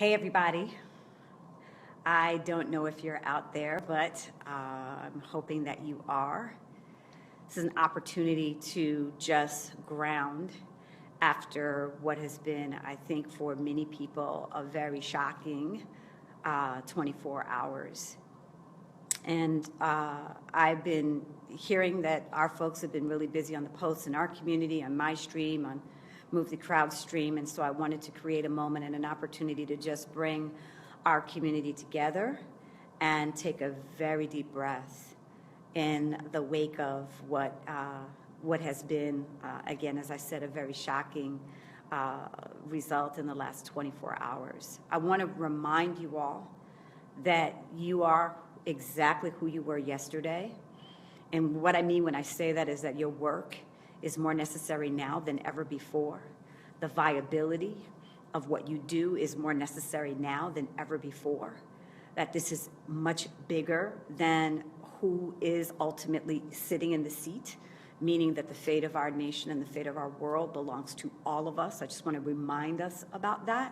Hey, everybody. I don't know if you're out there, but I'm hoping that you are. This is an opportunity to just ground after what has been, I think, for many people, a very shocking 24 hours. And I've been hearing that our folks have been really busy on the posts in our community, on my stream, on Move the Crowd stream, and so I wanted to create a moment and an opportunity to just bring our community together and take a very deep breath in the wake of what has been, again, as I said, a very shocking result in the last 24 hours. I want to remind you all that you are exactly who you were yesterday. And what I mean when I say that is that your work is more necessary now than ever before. The viability of what you do is more necessary now than ever before. That this is much bigger than who is ultimately sitting in the seat, meaning that the fate of our nation and the fate of our world belongs to all of us. I just want to remind us about that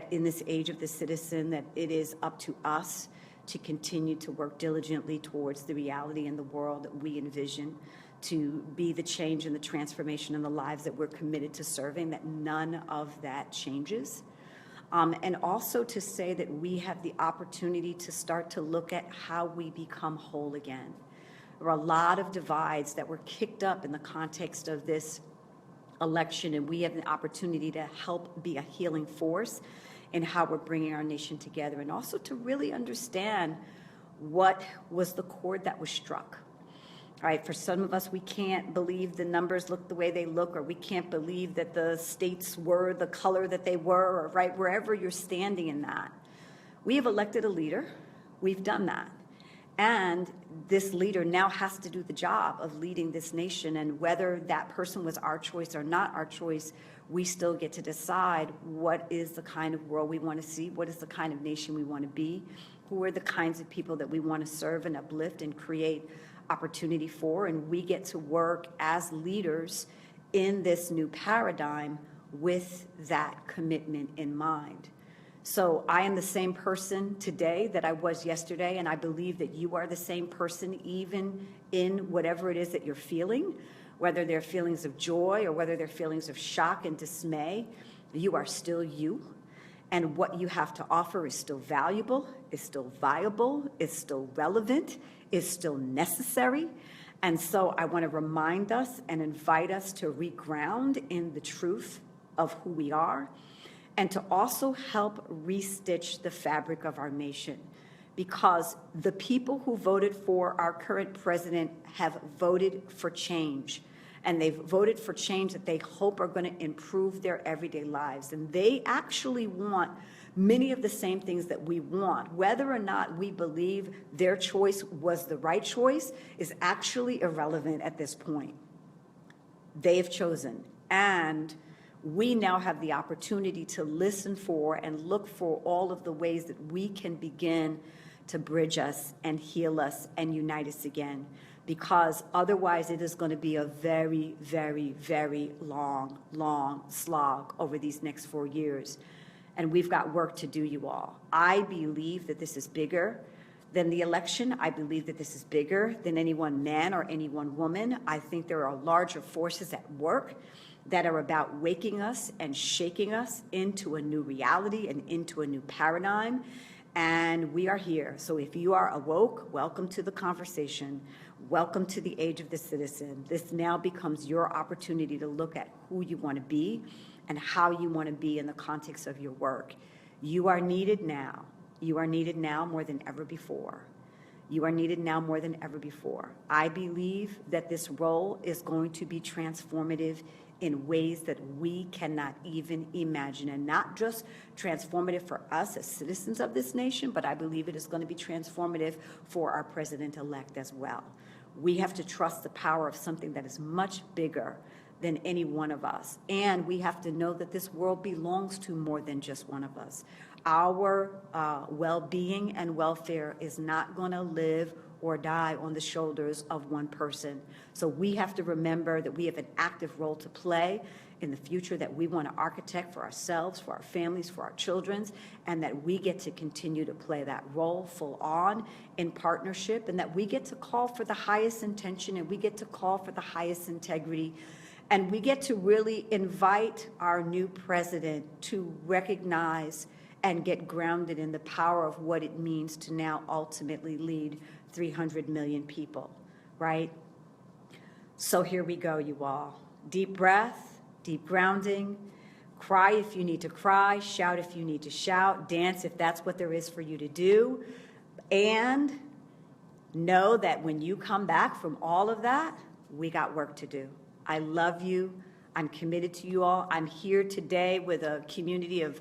in this age of the citizen, that it is up to us to continue to work diligently towards the reality in the world that we envision, to be the change and the transformation in the lives that we're committed to serving, that none of that changes. And also to say that we have the opportunity to start to look at how we become whole again. There are a lot of divides that were kicked up in the context of this election, and we have the opportunity to help be a healing force in how we're bringing our nation together, and also to really understand what was the chord that was struck. All right, for some of us, we can't believe the numbers look the way they look, or we can't believe that the states were the color that they were, or right, wherever you're standing in that. We have elected a leader. We've done that. And this leader now has to do the job of leading this nation, and whether that person was our choice or not our choice, we still get to decide what is the kind of world we want to see, what is the kind of nation we want to be, who are the kinds of people that we want to serve and uplift and create opportunity for, and we get to work as leaders in this new paradigm with that commitment in mind. So I am the same person today that I was yesterday, and I believe that you are the same person even in whatever it is that you're feeling, whether they're feelings of joy or whether they're feelings of shock and dismay. You are still you, and what you have to offer is still valuable, is still viable, is still relevant, is still necessary. And so I want to remind us and invite us to reground in the truth of who we are, and to also help restitch the fabric of our nation, because the people who voted for our current president have voted for change, and they've voted for change that they hope are going to improve their everyday lives. And they actually want many of the same things that we want. Whether or not we believe their choice was the right choice is actually irrelevant at this point. They've chosen, and we now have the opportunity to listen for and look for all of the ways that we can begin to bridge us and heal us and unite us again, because otherwise it is going to be a very, very, very long slog over these next 4 years. And we've got work to do, you all. I believe that this is bigger than the election. I believe that this is bigger than any one man or any one woman. I think there are larger forces at work that are about waking us and shaking us into a new reality and into a new paradigm. And we are here. So if you are awoke, welcome to the conversation. Welcome to the age of the citizen. This now becomes your opportunity to look at who you want to be and how you want to be in the context of your work. You are needed now. You are needed now more than ever before. You are needed now more than ever before. I believe that this role is going to be transformative in ways that we cannot even imagine, and not just transformative for us as citizens of this nation, but I believe it is going to be transformative for our president-elect as well. We have to trust the power of something that is much bigger than any one of us, and we have to know that this world belongs to more than just one of us. Our well-being and welfare is not going to live or die on the shoulders of one person. So we have to remember that we have an active role to play in the future that we want to architect for ourselves, for our families, for our children, and that we get to continue to play that role full on in partnership, and that we get to call for the highest intention, and we get to call for the highest integrity, and we get to really invite our new president to recognize and get grounded in the power of what it means to now ultimately lead 300 million people, right? So here we go, you all. Deep breath, deep grounding. Cry if you need to cry, shout if you need to shout, dance if that's what there is for you to do. And know that when you come back from all of that, we got work to do. I love you. I'm committed to you all. I'm here today with a community of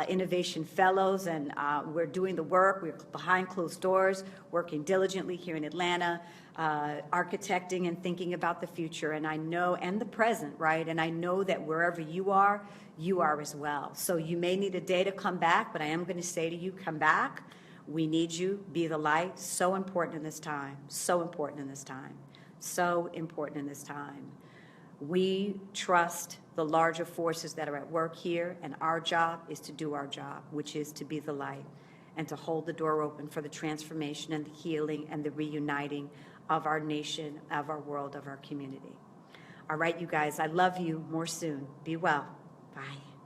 innovation fellows, and we're doing the work. We're behind closed doors, working diligently here in Atlanta, architecting and thinking about the future. And I know, and the present, right? And I know that wherever you are as well. So you may need a day to come back, but I am going to say to you, come back. We need you. Be the light. So important in this time. So important in this time. So important in this time. We trust the larger forces that are at work here, and our job is to do our job, which is to be the light and to hold the door open for the transformation and the healing and the reuniting of our nation, of our world, of our community. All right, you guys, I love you. More soon. Be well. Bye.